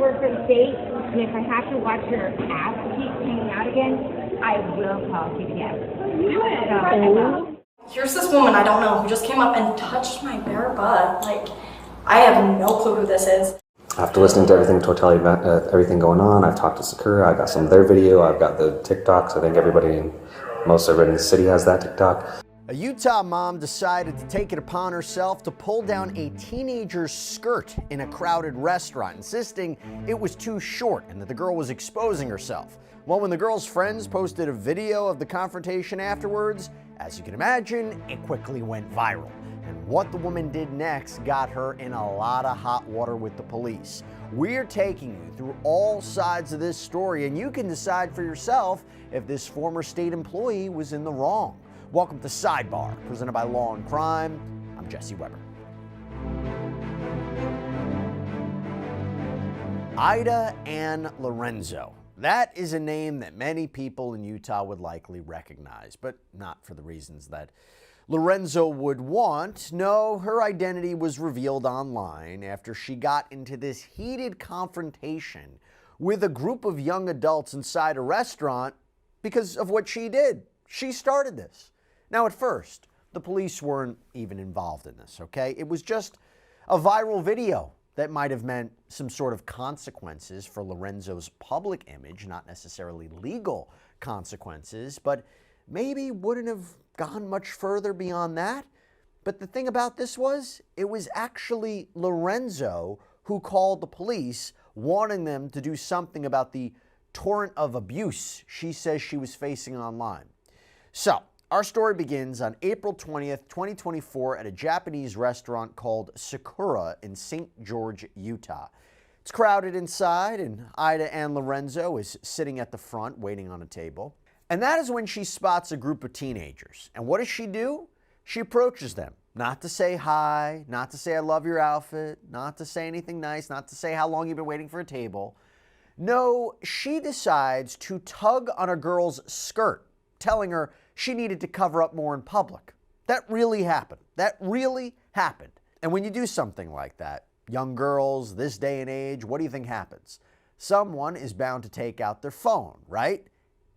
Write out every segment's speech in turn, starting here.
work for the state, and if I have to watch your ass keep hanging out again, I will call CPS. Here's this woman I don't know who just came up and touched my bare butt. Like, I have no clue who this is. After listening to everything everything going on, I've talked to Sakura, I got some of their video, I've got the TikToks. I think most everybody in the city has that TikTok. A Utah mom decided to take it upon herself to pull down a teenager's skirt in a crowded restaurant, insisting it was too short and that the girl was exposing herself. Well, when the girl's friends posted a video of the confrontation afterwards, as you can imagine, it quickly went viral. And what the woman did next got her in a lot of hot water with the police. We're taking you through all sides of this story, and you can decide for yourself if this former state employee was in the wrong. Welcome to Sidebar, presented by Law&Crime. I'm Jesse Weber. Ann Lorenzo. That is a name that many people in Utah would likely recognize, but not for the reasons that Lorenzo would want. No, her identity was revealed online after she got into this heated confrontation with a group of young adults inside a restaurant because of what she did. She started this. Now, at first, the police weren't even involved in this, okay? It was just a viral video that might have meant some sort of consequences for Lorenzo's public image, not necessarily legal consequences, but maybe wouldn't have gone much further beyond that. But the thing about this was, it was actually Lorenzo who called the police, wanting them to do something about the torrent of abuse she says she was facing online. So, our story begins on April 20th, 2024 at a Japanese restaurant called Sakura in St. George, Utah. It's crowded inside, and Ann Lorenzo is sitting at the front waiting on a table. And that is when she spots a group of teenagers. And what does she do? She approaches them, not to say hi, not to say I love your outfit, not to say anything nice, not to say how long you've been waiting for a table. No, she decides to tug on a girl's skirt, telling her she needed to cover up more in public. That really happened. That really happened. And when you do something like that, young girls, this day and age, what do you think happens? Someone is bound to take out their phone, right?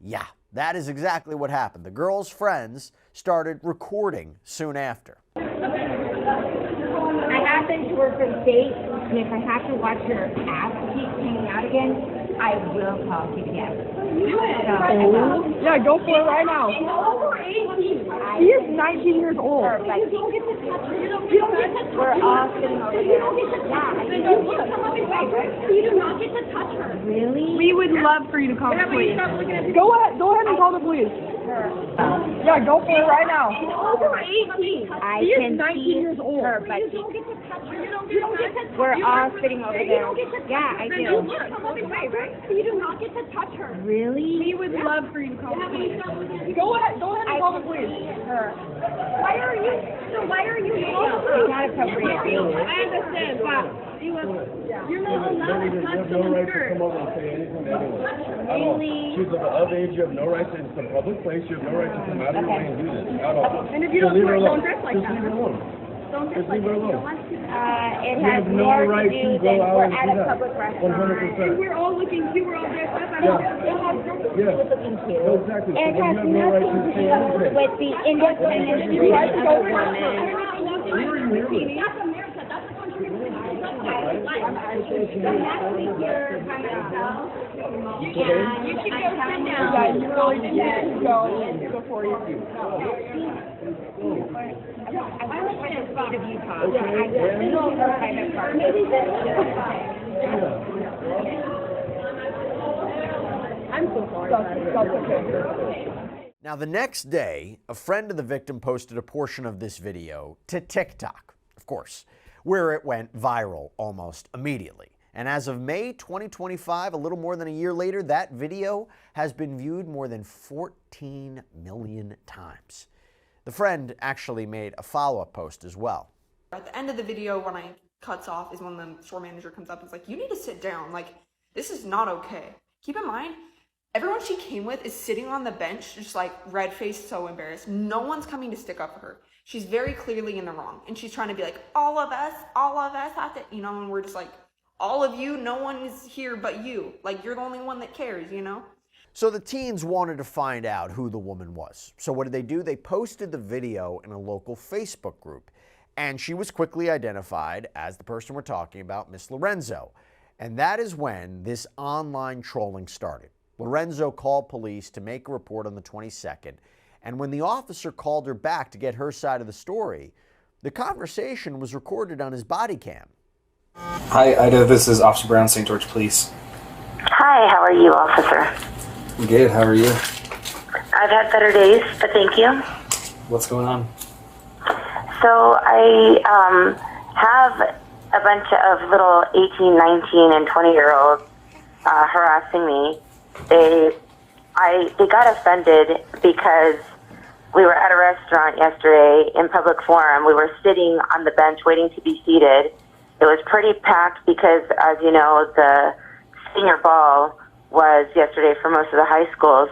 Yeah, that is exactly what happened. The girl's friends started recording soon after. I happen to work for the state, and if I have to watch your ass keep hanging out again, I will call CPS. Yeah, go for it right now. He is 19 years old. We're all sitting over there. You do not get to touch her. Really? We would love for you to call the police. Go ahead and call the police. Yeah, go for it right now. She's over 18. He is 19 years old. Her, but You don't get to touch her. we're all sitting over there. Yeah, I do. You do not get to touch her. Really? We would love for you to call the police. Go ahead and call the police. Why are you It's not appropriate, really. I understand, but you're not allowed to touch You have no right to her. come over and say anything to anyone. At all. Really? She's of age, you have no right to, it's a public place, you have no right to come out of your way and do this, at all. And if you So don't leave do her it, alone. don't dress like Just that. leave her alone. Don't Just leave her alone. It You has have no more right to to do go than out we're and at do a that. public restaurant. 100%. We're all looking cute, we're all dressed up. I Yeah. don't know. It has nothing to do Yeah. with looking cute. No, exactly. It So has you have no right nothing to to say do anything. with the independent treatment of a woman. Who are you here with? That's America. That's the country we're in. You should go sit down. Yeah, you really need to go before you do. I work for the state of Utah. I go to a private park. I'm so sorry. That's okay. Now, the next day, a friend of the victim posted a portion of this video to TikTok, of course, where it went viral almost immediately. And as of May 2025, a little more than a year later, that video has been viewed more than 14 million times. The friend actually made a follow-up post as well. At the end of the video, when I cuts off, is when the store manager comes up and is like, you need to sit down. Like, this is not okay. Keep in mind, everyone she came with is sitting on the bench, just like red-faced, so embarrassed. No one's coming to stick up for her. She's very clearly in the wrong. And she's trying to be like, all of us have to, and we're just like, all of you, no one is here but you. Like, you're the only one that cares, you know? So the teens wanted to find out who the woman was. So what did they do? They posted the video in a local Facebook group. And she was quickly identified as the person we're talking about, Miss Lorenzo. And that is when this online trolling started. Lorenzo called police to make a report on the 22nd. And when the officer called her back to get her side of the story, the conversation was recorded on his body cam. Hi, Ida. This is Officer Brown, St. George Police. Hi, how are you, officer? Good. How are you? I've had better days, but thank you. What's going on? So I have a bunch of little 18, 19, and 20-year-olds harassing me. They got offended because we were at a restaurant yesterday in public forum. We were sitting on the bench waiting to be seated. It was pretty packed because, as you know, the senior ball was yesterday for most of the high schools.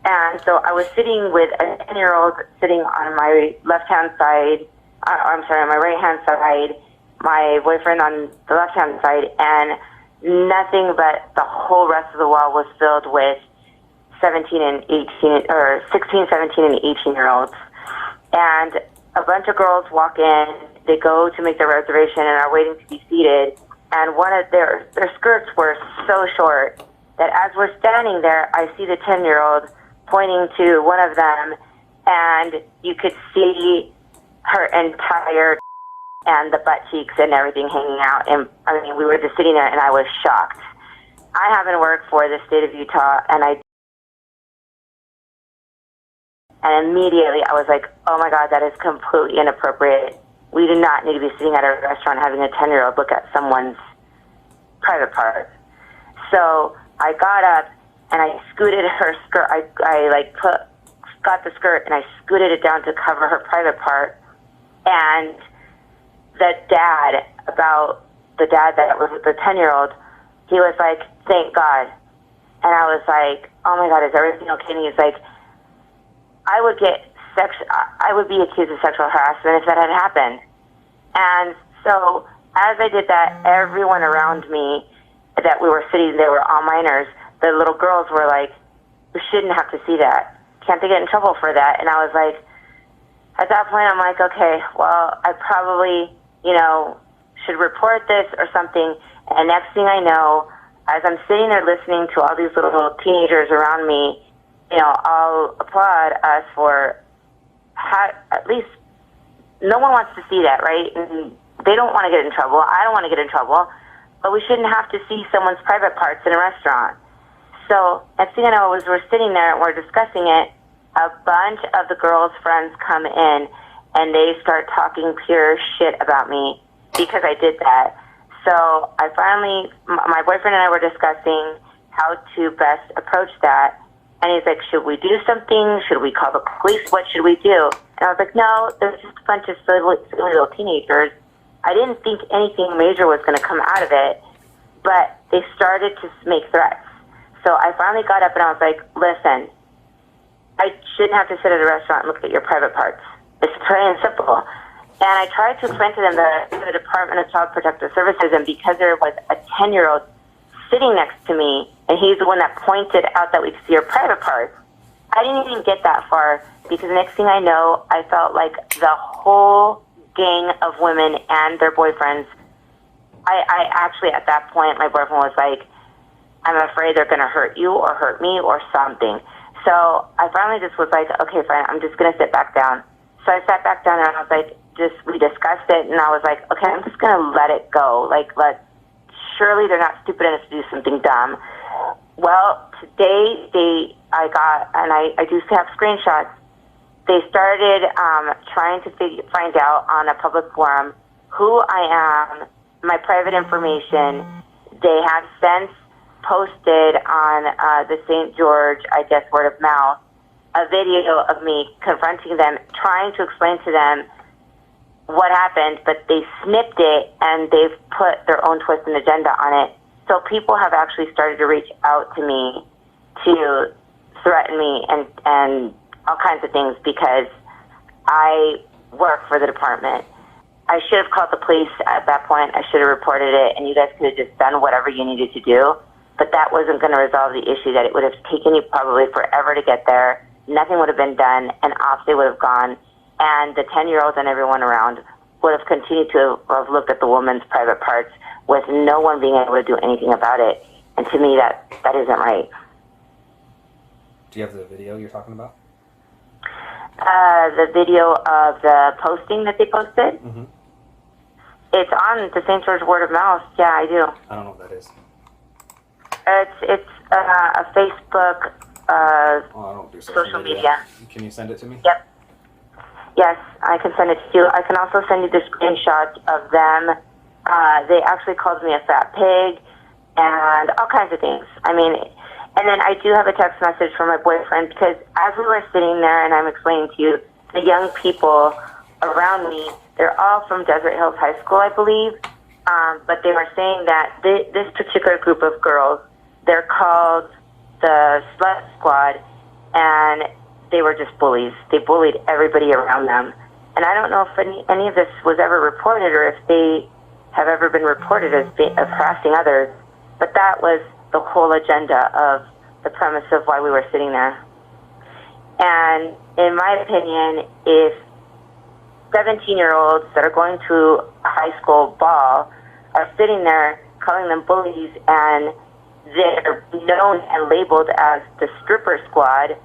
And so I was sitting with a 10-year-old sitting on my left-hand side, on my right-hand side, my boyfriend on the left-hand side, and nothing but the whole rest of the wall was filled with 17 and 18, or 16, 17, and 18-year-olds. And a bunch of girls walk in, they go to make their reservation and are waiting to be seated, and one of their skirts were so short that as we're standing there, I see the 10-year-old pointing to one of them, and you could see her entire and the butt cheeks and everything hanging out. And I mean, we were just sitting there, and I was shocked. I haven't worked for the state of Utah, and immediately I was like, oh my God, that is completely inappropriate. We do not need to be sitting at a restaurant having a 10-year-old look at someone's private part. So I got up and I scooted her skirt. Got the skirt and I scooted it down to cover her private part. And the dad that was with the 10-year-old, he was like, thank God. And I was like, oh my God, is everything okay? And he's like, I would be accused of sexual harassment if that had happened. And so as I did that, everyone around me that we were sitting, they were all minors. The little girls were like, we shouldn't have to see that. Can't they get in trouble for that? And I was like, at that point, I'm like, okay, well, I probably, should report this or something. And next thing I know, as I'm sitting there listening to all these little teenagers around me, I'll applaud us for at least no one wants to see that, right? And they don't want to get in trouble. I don't want to get in trouble. But we shouldn't have to see someone's private parts in a restaurant. So next thing I know, as we're sitting there and we're discussing it, a bunch of the girls' friends come in and they start talking pure shit about me because I did that. So I finally, my boyfriend and I were discussing how to best approach that. And he's like, should we do something? Should we call the police? What should we do? And I was like, no, there's just a bunch of silly little teenagers. I didn't think anything major was going to come out of it, but they started to make threats. So I finally got up and I was like, listen, I shouldn't have to sit at a restaurant and look at your private parts. It's plain and simple. And I tried to explain to them the Department of Child Protective Services, and because there was a 10-year-old sitting next to me, and he's the one that pointed out that we could see her private parts, I didn't even get that far, because the next thing I know, I felt like the whole gang of women and their boyfriends, I actually, at that point, my boyfriend was like, I'm afraid they're going to hurt you or hurt me or something. So I finally just was like, okay, fine, I'm just going to sit back down. So I sat back down and I was like, we discussed it, and I was like, okay, I'm just going to let it go. Surely they're not stupid enough to do something dumb. Well, today I do have screenshots. They started trying to find out on a public forum who I am, my private information. They have since posted on the St. George, I guess, word of mouth, a video of me confronting them, trying to explain to them what happened, but they snipped it and they've put their own twist and agenda on it. So people have actually started to reach out to me to threaten me and all kinds of things because I work for the department. I should have called the police at that point. I should have reported it, and you guys could have just done whatever you needed to do. But that wasn't going to resolve the issue, that it would have taken you probably forever to get there. Nothing would have been done, and off they would have gone. And the 10-year-olds and everyone around would have continued to have looked at the woman's private parts with no one being able to do anything about it. And to me, that isn't right. Do you have the video you're talking about? The video of the posting that they posted? Mm-hmm. It's on the St. George Word of Mouth. Yeah, I do. I don't know what that is. It's a Facebook I don't do social media. Can you send it to me? Yep. Yes, I can send it to you. I can also send you the screenshot of them. They actually called me a fat pig and all kinds of things. I mean, and then I do have a text message from my boyfriend, because as we were sitting there and I'm explaining to you, the young people around me, they're all from Desert Hills High School, I believe, but they were saying that this particular group of girls, they're called the Slut Squad, and they were just bullies. They bullied everybody around them. And I don't know if any of this was ever reported, or if they have ever been reported as harassing others, but that was the whole agenda of the premise of why we were sitting there. And in my opinion, if 17-year-olds that are going to a high school ball are sitting there calling them bullies, and they're known and labeled as the stripper squad,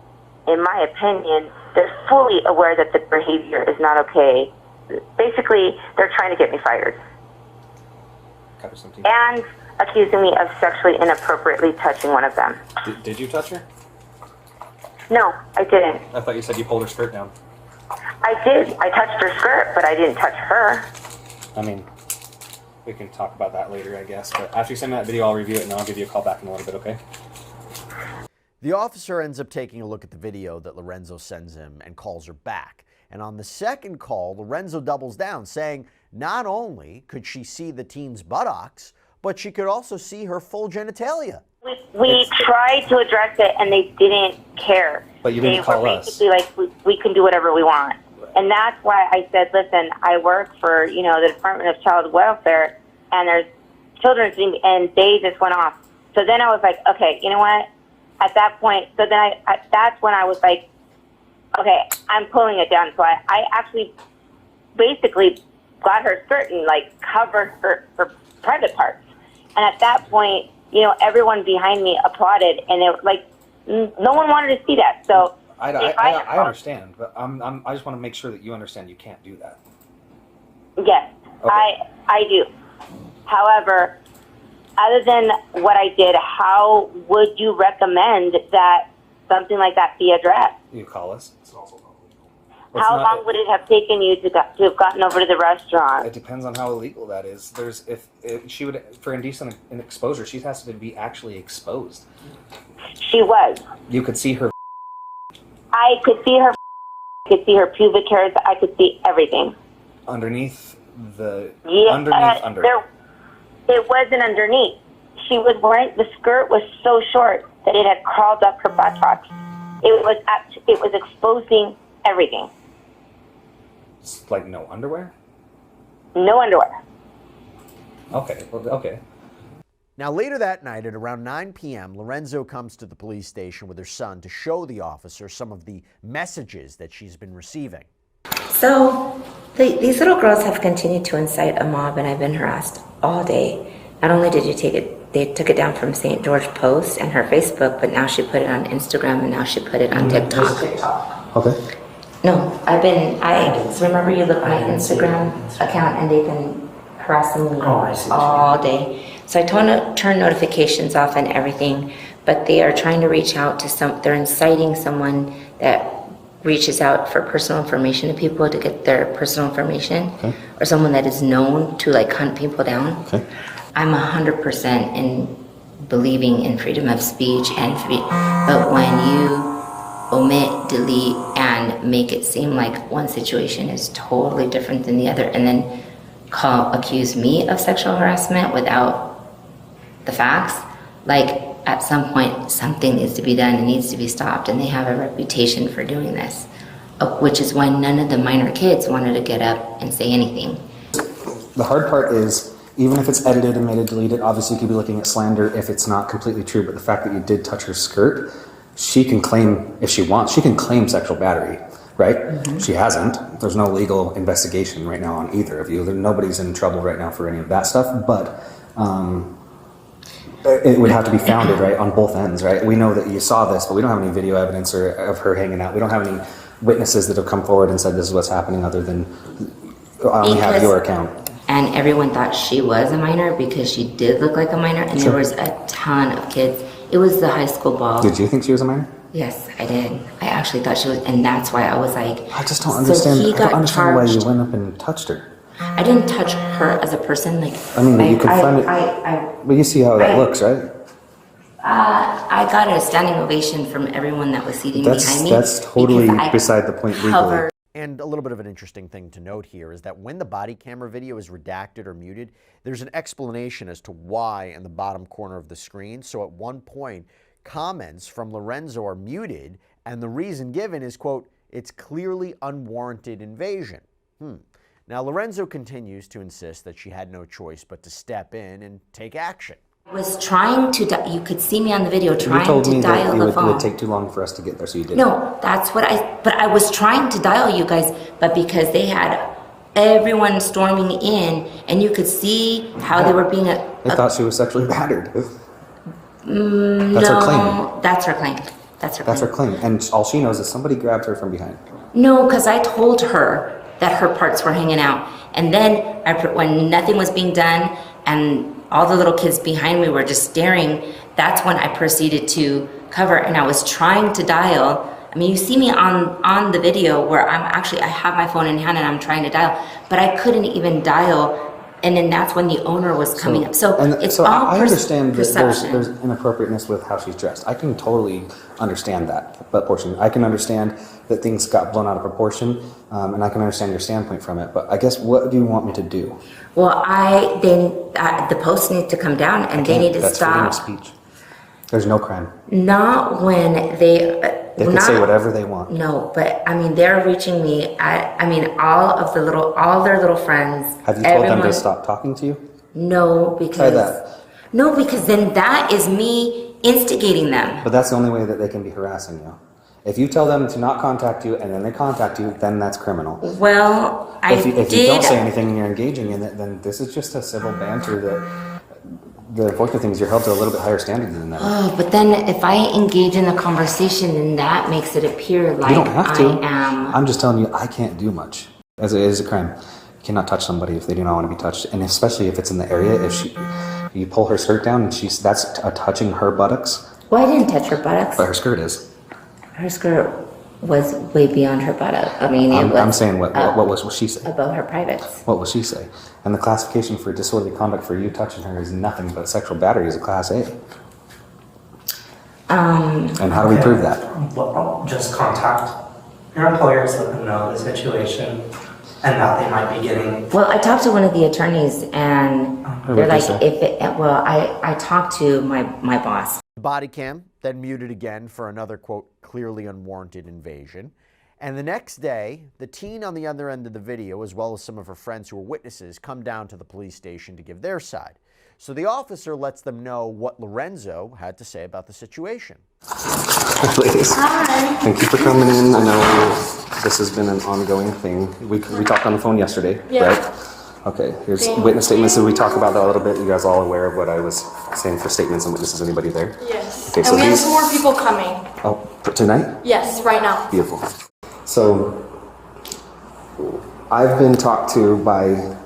in my opinion, they're fully aware that the behavior is not okay. Basically, they're trying to get me fired. And accusing me of sexually inappropriately touching one of them. Did you touch her? No, I didn't. I thought you said you pulled her skirt down. I did. I touched her skirt, but I didn't touch her. I mean, we can talk about that later, I guess. But after you send me that video, I'll review it, and I'll give you a call back in a little bit, okay? The officer ends up taking a look at the video that Lorenzo sends him and calls her back. And on the second call, Lorenzo doubles down, saying not only could she see the teen's buttocks, but she could also see her full genitalia. We tried to address it, and they didn't care. But you didn't call us. They were basically like, we can do whatever we want. And that's why I said, listen, I work for, the Department of Child Welfare, and there's children's, and they just went off. So then I was like, okay, you know what? At that point, so then that's when I was like, okay, I'm pulling it down. So I actually basically got her skirt and covered her private parts. And at that point, everyone behind me applauded, and it was no one wanted to see that. So I understand, but I just want to make sure that you understand you can't do that. Yes, okay. I do. However, other than what I did, how would you recommend that something like that be addressed? You call us. How long would it have taken you to have gotten over to the restaurant? It depends on how illegal that is. If she would, for indecent exposure, she has to be actually exposed. She was. You could see her. I could see her. I could see her pubic hairs. I could see everything. Underneath the. Yeah, under. It wasn't underneath. She was wearing, the skirt was so short that it had crawled up her buttocks. It was exposing everything. Like no underwear? No underwear. Okay, okay. Now later that night at around 9 p.m., Lorenzo comes to the police station with her son to show the officer some of the messages that she's been receiving. So these little girls have continued to incite a mob, and I've been harassed all day. Not only did they took it down from St. George Post and her Facebook, but now she put it on Instagram, and now she put it on TikTok. Okay. No, remember you look at my Instagram account, and they've been harassing me all day. So I turn notifications off and everything, but they are trying to reach out to they're inciting someone that reaches out for personal information to people to get their personal information, or someone that is known to hunt people down. Okay. I'm 100% in believing in freedom of speech but when you omit, delete, and make it seem like one situation is totally different than the other, and then accuse me of sexual harassment without the facts, at some point something needs to be done. It needs to be stopped, and they have a reputation for doing this, which is why none of the minor kids wanted to get up and say anything. the hard part is, even if it's edited and made it deleted, obviously you could be looking at slander if it's not completely true, but the fact that you did touch her skirt, she can claim, if she wants, she can claim sexual battery, right? Mm-hmm. She hasn't. There's no legal investigation right now on either of you. Nobody's in trouble right now for any of that stuff, but it would have to be founded, right, on both ends, right? We know that you saw this, but we don't have any video evidence of her hanging out. We don't have any witnesses that have come forward and said this is what's happening other than I only have your account. And everyone thought she was a minor because she did look like a minor, and there was a ton of kids. It was the high school ball. Did you think she was a minor? Yes, I did. I actually thought she was, and that's why I was like, I just don't understand. I don't understand why you went up and touched her. I didn't touch her as a person. Like, I mean, you can find it. But you see how that looks, right? I got a standing ovation from everyone that was seating behind me. That's totally beside the point legally. And a little bit of an interesting thing to note here is that when the body camera video is redacted or muted, there's an explanation as to why in the bottom corner of the screen. So at one point, comments from Lorenzo are muted, and the reason given is, quote, "It's clearly unwarranted invasion." Now, Lorenzo continues to insist that she had no choice but to step in and take action. I was trying to, you could see me on the video trying to dial the phone. You told me that it would take too long for us to get there, so you didn't. No, that's what but I was trying to dial you guys, but because they had everyone storming in, and you could see how they were being They thought she was sexually battered. That's her claim. That's her claim. That's her claim. And all she knows is somebody grabbed her from behind. No, because I told her that her parts were hanging out. And then when nothing was being done and all the little kids behind me were just staring, that's when I proceeded to cover, and I was trying to dial. I mean, you see me on the video where I have my phone in hand and I'm trying to dial, but I couldn't even dial. And then that's when the owner was coming up. So it's all I understand that perception. there's inappropriateness with how she's dressed. I can totally understand that portion. I can understand that things got blown out of proportion, and I can understand your standpoint from it. But I guess, what do you want me to do? Well, the post needs to come down, and they need to stop. That's freedom of speech. There's no crime. Not when they can say whatever they want. No, but I mean, they're reaching me. All their little friends. Have you told them to stop talking to you? No, because try that. No, because then that is me instigating them. But that's the only way that they can be harassing you. If you tell them to not contact you and then they contact you, then that's criminal. Well, if you don't say anything and you're engaging in it, then this is just a civil banter. That the unfortunate thing is you're held to a little bit higher standard than that. Oh, but then if I engage in the conversation, then that makes it appear like you don't have to. I am. I'm just telling you, I can't do much. As it is a crime, you cannot touch somebody if they do not want to be touched, and especially if it's in the area. If you pull her skirt down and that's touching her buttocks. Well, I didn't touch her buttocks. But her skirt is. Her skirt was way beyond her buttock. I mean, I'm saying what was she say? Above her privates. What will she say? And the classification for disorderly conduct for you touching her is nothing but sexual battery is a class A. And how do we prove that? Well, just contact your employers, let them know the situation, and that they might be getting. Well, I talked to one of the attorneys, and they're like, I talked to my boss. The body cam then muted again for another, quote, clearly unwarranted invasion. And the next day, the teen on the other end of the video, as well as some of her friends who were witnesses, come down to the police station to give their side. So the officer lets them know what Lorenzo had to say about the situation. Ladies, hi. Thank you for coming in. I know this has been an ongoing thing. We talked on the phone yesterday, right? Okay, here's witness statements. Did we talk about that a little bit? You guys all aware of what I was saying for statements and witnesses? Anybody there? Yes. Okay, and we have some more people coming. Oh, tonight? Yes, right now. Beautiful. So, I've been talked to by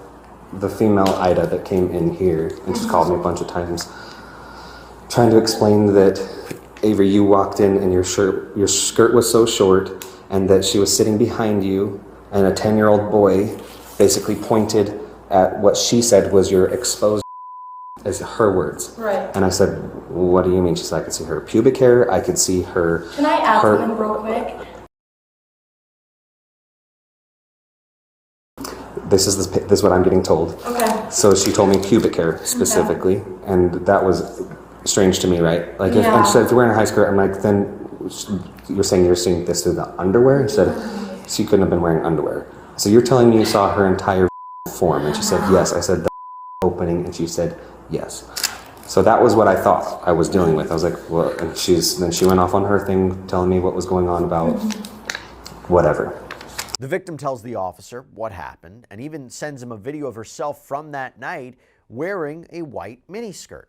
the female Ida that came in here, and she's called me a bunch of times, trying to explain that, Avery, you walked in and your skirt was so short, and that she was sitting behind you, and a 10-year-old boy basically pointed at what she said was your exposed, as her words. Right. And I said, what do you mean? She said, I could see her pubic hair, I could see her... Can I ask them real quick? This is what I'm getting told. Okay. So she told me pubic hair specifically, and that was strange to me, right? Like, if you're wearing a high skirt, I'm like, then you're saying you're seeing this through the underwear? Instead, she couldn't have been wearing underwear. So you're telling me you saw her entire form? And she said, yes. I said, the opening, and she said, yes. So that was what I thought I was dealing with. I was like, well, and then she went off on her thing, telling me what was going on about whatever. The victim tells the officer what happened and even sends him a video of herself from that night wearing a white miniskirt.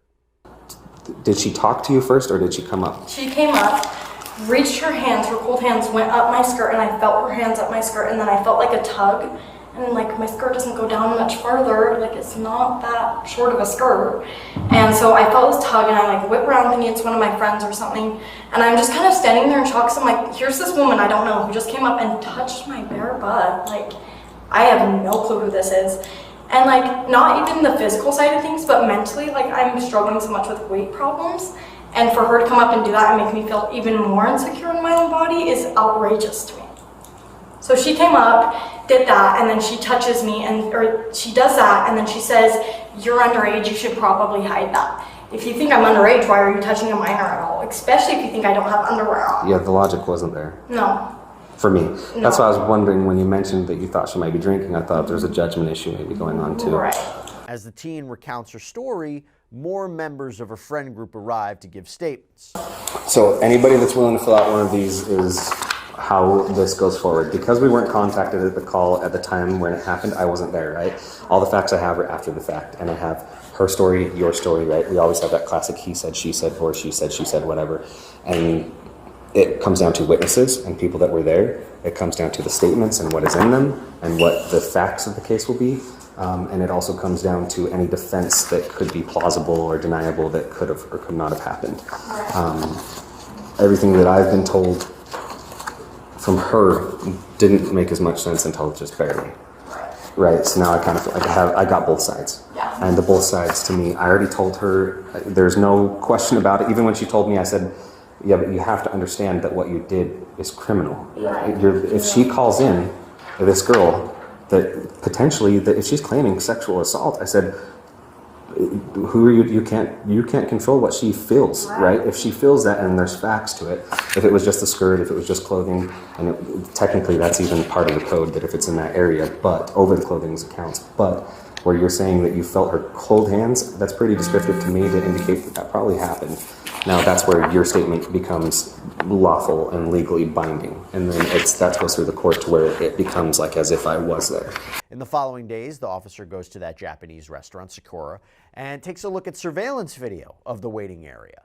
Did she talk to you first, or did she come up? She came up, reached her hands, her cold hands went up my skirt, and I felt her hands up my skirt, and then I felt like a tug, and like my skirt doesn't go down much farther, like it's not that short of a skirt. And so I felt this tug, and I like whip around thinking it's one of my friends or something, and I'm just kind of standing there in shock, so I'm like, here's this woman I don't know who just came up and touched my bare butt. Like, I have no clue who this is. And like, not even the physical side of things, but mentally, like I'm struggling so much with weight problems. And for her to come up and do that and make me feel even more insecure in my own body is outrageous to me. So she came up, did that, and then she touches me, or she does that, and then she says, you're underage, you should probably hide that. If you think I'm underage, why are you touching a minor at all? Especially if you think I don't have underwear on. Yeah, the logic wasn't there. No. For me. No. That's why I was wondering when you mentioned that you thought she might be drinking. I thought there was a judgment issue maybe going on too. Right. As the teen recounts her story, more members of her friend group arrive to give statements. So anybody that's willing to fill out one of these is how this goes forward. Because we weren't contacted at the call at the time when it happened, I wasn't there, right? All the facts I have are after the fact, and I have her story, your story, right? We always have that classic he said, she said, or she said, whatever. And it comes down to witnesses and people that were there. It comes down to the statements and what is in them and what the facts of the case will be. And it also comes down to any defense that could be plausible or deniable that could have or could not have happened. Everything that I've been told from her didn't make as much sense until just barely. Right, so now I kind of feel like I got both sides. Yeah. And the both sides to me, I already told her, there's no question about it. Even when she told me, I said, yeah, but you have to understand that what you did is criminal. Right. If she calls in, this girl, that potentially, that if she's claiming sexual assault, I said, who are you? You can't control what she feels, right? If she feels that, and there's facts to it. If it was just a skirt, if it was just clothing, and technically that's even part of the code that if it's in that area, but over the clothing accounts. But where you're saying that you felt her cold hands, that's pretty descriptive to me to indicate that probably happened. Now that's where your statement becomes lawful and legally binding. And then that goes through the court to where it becomes like as if I was there. In the following days, the officer goes to that Japanese restaurant, Sakura, and takes a look at surveillance video of the waiting area.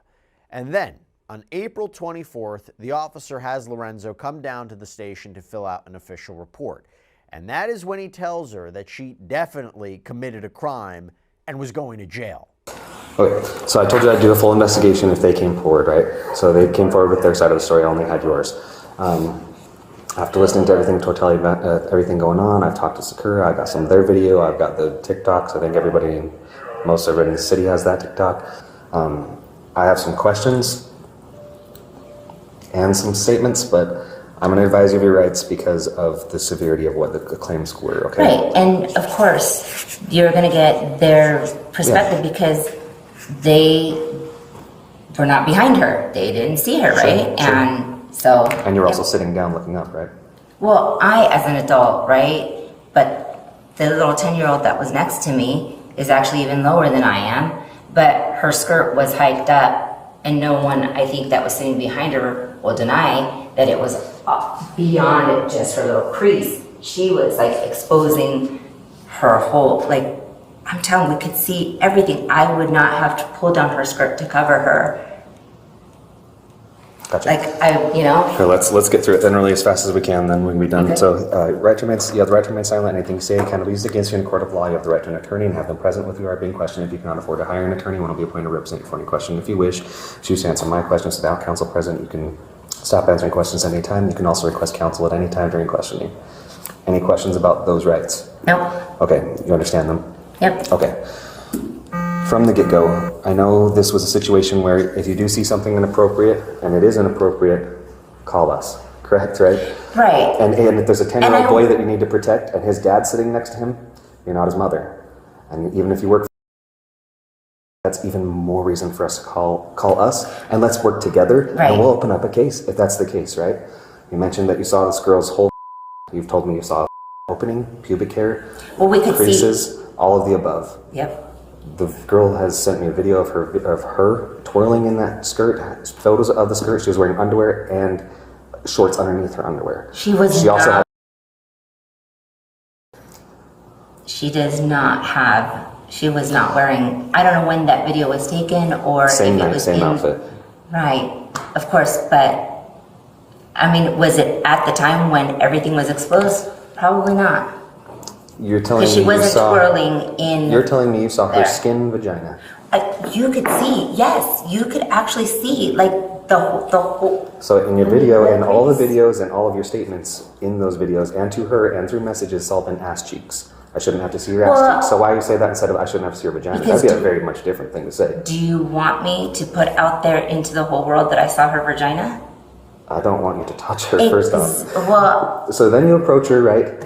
And then, on April 24th, the officer has Lorenzo come down to the station to fill out an official report. And that is when he tells her that she definitely committed a crime and was going to jail. Okay, so I told you I'd do a full investigation if they came forward, right? So they came forward with their side of the story, I only had yours. After listening to everything, totality about everything going on, I've talked to Sakura, I got some of their video, I've got the TikToks, I think most everybody in the city has that TikTok. I have some questions and some statements, but I'm going to advise you of your rights because of the severity of what the claims were, okay? Right, and of course, you're going to get their perspective because they were not behind her. They didn't see her, right? Sure. And so... And you're also sitting down looking up, right? Well, I, as an adult, right? But the little 10-year-old that was next to me is actually even lower than I am, but her skirt was hiked up, and no one, I think, that was sitting behind her will deny that it was beyond just her little crease. She was like exposing her whole, like, I'm telling you, we could see everything. I would not have to pull down her skirt to cover her. Gotcha. Like, you know. Okay, let's get through it then really as fast as we can, then we can be done. Okay. So, right to remain, you have the right to remain silent. Anything you say can be used against you in a court of law. You have the right to an attorney and have them present with you or being questioned. If you cannot afford to hire an attorney, one will be appointed to represent you for any question. If you wish, choose to answer my questions without counsel present. You can stop answering questions at any time. You can also request counsel at any time during questioning. Any questions about those rights? No. Okay, you understand them? Yep. Okay. From the get-go, I know this was a situation where if you do see something inappropriate, and it is inappropriate, call us. Correct, right? Right. And if there's a 10-year-old boy that you need to protect, and his dad's sitting next to him, you're not his mother. And even if you work, that's even more reason for us to call us, and let's work together, right. And we'll open up a case if that's the case, right? You mentioned that you saw this girl's whole. You've told me you saw opening, pubic hair, Well, we could creases, all of the above. Yep. The girl has sent me a video of her twirling in that skirt, photos of the skirt. She was wearing underwear and shorts underneath her underwear. She was She also had. She does not have. She was not wearing. I don't know when that video was taken, or Same if it night, was same in, outfit. Right, of course, but I mean, was it at the time when everything was exposed? Probably not. You're telling me Because she wasn't you saw, twirling in. You're telling me you saw her there. skin vagina. You could see, yes, you could actually see, like the whole. So in your video and all the videos and all of your statements in those videos and to her and through messages, it's all been ass cheeks. I shouldn't have to see your ass cheeks. So why you say that instead of I shouldn't have to see your vagina? That'd be a very much different thing to say. Do you want me to put out there into the whole world that I saw her vagina? I don't want you to touch her first off. Well. So then you approach her, right?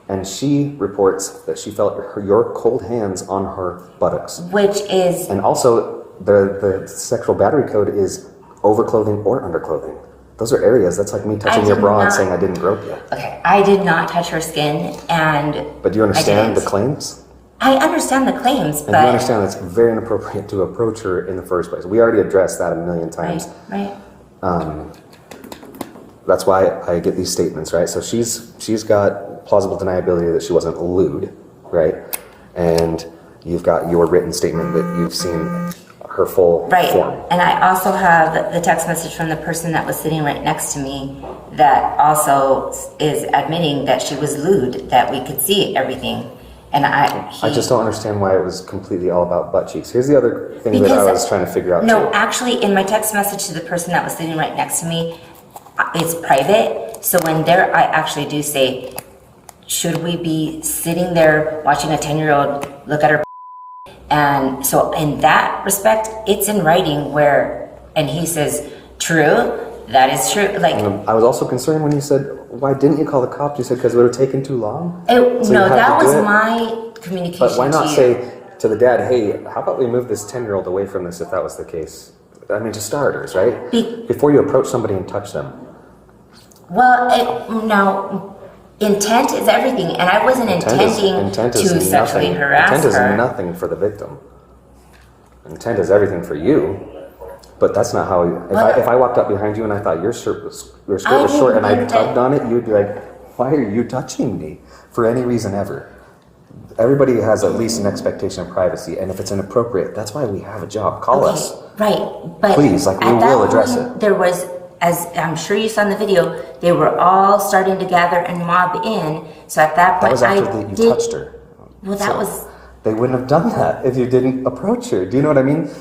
And she reports that she felt your cold hands on her buttocks. Which is. And also, the sexual battery code is overclothing or underclothing. Those are areas. That's like me touching your bra and saying I didn't grope you. Okay, I did not touch her skin, and. But do you understand the claims? I understand the claims, and but. you understand that's very inappropriate to approach her in the first place. We already addressed that a million times. Right. That's why I get these statements, right? So she's got plausible deniability that she wasn't lewd, right? And you've got your written statement that you've seen her full form. And I also have the text message from the person that was sitting right next to me that also is admitting that she was lewd, that we could see everything. And I just don't understand why it was completely all about butt cheeks. Here's the other thing that I was trying to figure out. No, actually, in my text message to the person that was sitting right next to me, it's private. So when there, I actually do say, should we be sitting there watching a 10-year-old look at her? And so in that respect, it's in writing where, and he says, true, that is true. Like, I was also concerned when you said, why didn't you call the cops? You said because it would have taken too long? No, that was my communication. But why not say to the dad, hey, how about we move this 10-year-old away from this if that was the case? I mean, to starters, right? Before you approach somebody and touch them. Well, no, intent is everything, and I wasn't intending to sexually harass her. Intent is nothing for the victim. Intent is everything for you. But that's not how. If I walked up behind you and I thought your skirt was short and I tugged on it, you'd be like, "Why are you touching me?" For any reason ever. Everybody has at least an expectation of privacy, and if it's inappropriate, that's why we have a job. Call us. Right, but please, like we will address it. There was, as I'm sure you saw in the video, they were all starting to gather and mob in. So at that point, that was after you touched her. Well, that was. They wouldn't have done that if you didn't approach her. Do you know what I mean?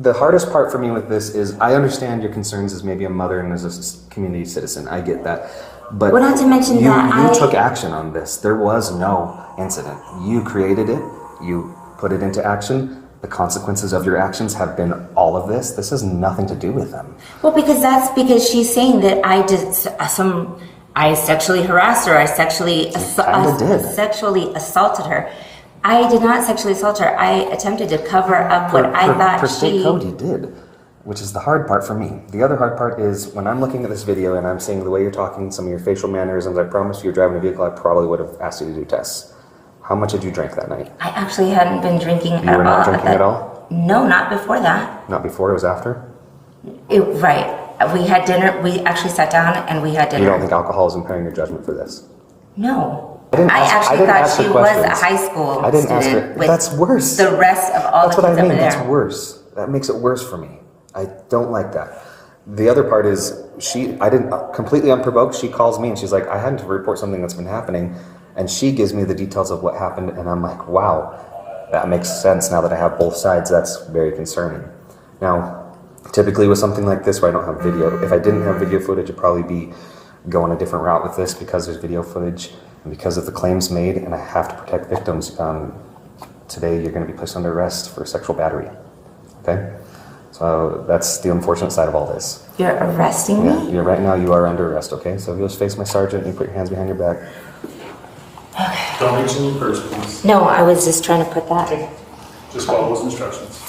The hardest part for me with this is I understand your concerns as maybe a mother and as a community citizen. I get that. But well, not to mention you took action on this. There was no incident. You created it. You put it into action. The consequences of your actions have been all of this. This has nothing to do with them. Well, because she's saying that I did I sexually harassed her. I sexually assaulted her. I did not sexually assault her. I attempted to cover up what I thought per state code, you did, which is the hard part for me. The other hard part is when I'm looking at this video and I'm seeing the way you're talking, some of your facial mannerisms. I promise you're driving a vehicle. I probably would have asked you to do tests. How much had you drank that night? I actually hadn't been drinking at all. You were not drinking at all? No, not before that. Not before, it was after? Right. We had dinner. We actually sat down and we had dinner. You don't think alcohol is impairing your judgment for this? No. I actually thought she was a high school I didn't student ask her. with That's worse. the rest of all That's the what kids I mean. over there. That's worse. That makes it worse for me. I don't like that. The other part is I didn't completely unprovoked. She calls me and she's like, I had to report something that's been happening. And she gives me the details of what happened. And I'm like, wow, that makes sense now that I have both sides. That's very concerning. Now, typically with something like this where I don't have video, if I didn't have video footage, I'd probably be going a different route with this because there's video footage and because of the claims made and I have to protect victims. Today you're going to be placed under arrest for sexual battery. Okay? So that's the unfortunate side of all this. You're arresting me? Yeah, right now you are under arrest, okay? So if you'll just face my sergeant and you put your hands behind your back. Okay. Don't reach in your purse, please. No, I was just trying to put that. Okay. Just follow those instructions.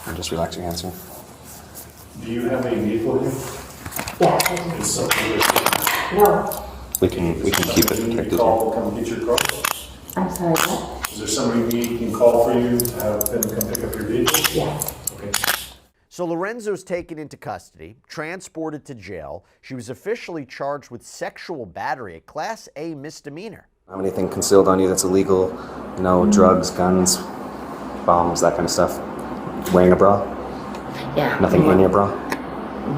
And just relax your hands here. Do you have any vehicle here? Yeah, I do. Is something with you? No. We can keep it protected. Call, come get your car. I'm sorry, what? Is there somebody we can call for you to have them come pick up your vehicle? Yes. Okay. So Lorenzo's taken into custody, transported to jail. She was officially charged with sexual battery, a Class A misdemeanor. Have anything concealed on you that's illegal? Drugs, guns, bombs, that kind of stuff? Wearing a bra? Yeah. Nothing in your bra?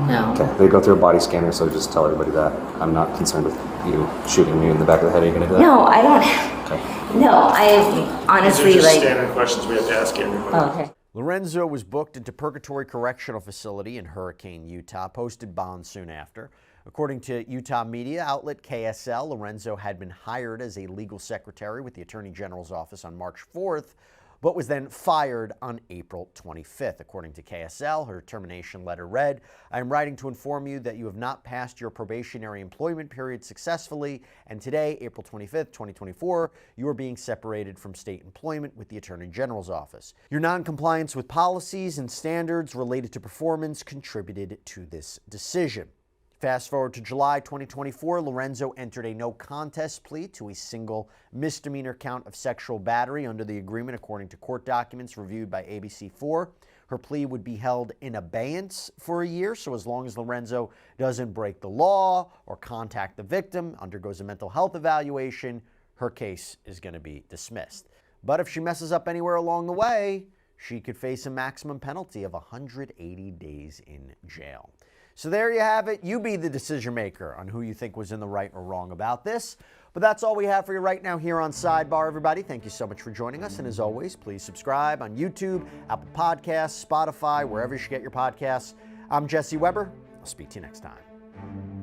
No. Okay, they go through a body scanner, so just tell everybody that. I'm not concerned with you shooting me in the back of the head. Are you gonna do that? No, I don't. Okay. No, I honestly These are just like. standard questions we have to ask everybody. Oh, okay. Lorenzo was booked into Purgatory Correctional Facility in Hurricane, Utah, posted bond soon after. According to Utah media outlet KSL, Lorenzo had been hired as a legal secretary with the Attorney General's office on March 4th, but was then fired on April 25th. According to KSL, her termination letter read, "I am writing to inform you that you have not passed your probationary employment period successfully, and today, April 25th, 2024, you are being separated from state employment with the Attorney General's office. Your noncompliance with policies and standards related to performance contributed to this decision." Fast forward to July 2024, Lorenzo entered a no contest plea to a single misdemeanor count of sexual battery under the agreement, according to court documents reviewed by ABC4. Her plea would be held in abeyance for a year, so as long as Lorenzo doesn't break the law or contact the victim, undergoes a mental health evaluation, her case is going to be dismissed. But if she messes up anywhere along the way, she could face a maximum penalty of 180 days in jail. So there you have it. You be the decision maker on who you think was in the right or wrong about this. But that's all we have for you right now here on Sidebar, everybody. Thank you so much for joining us. And as always, please subscribe on YouTube, Apple Podcasts, Spotify, wherever you should get your podcasts. I'm Jesse Weber. I'll speak to you next time.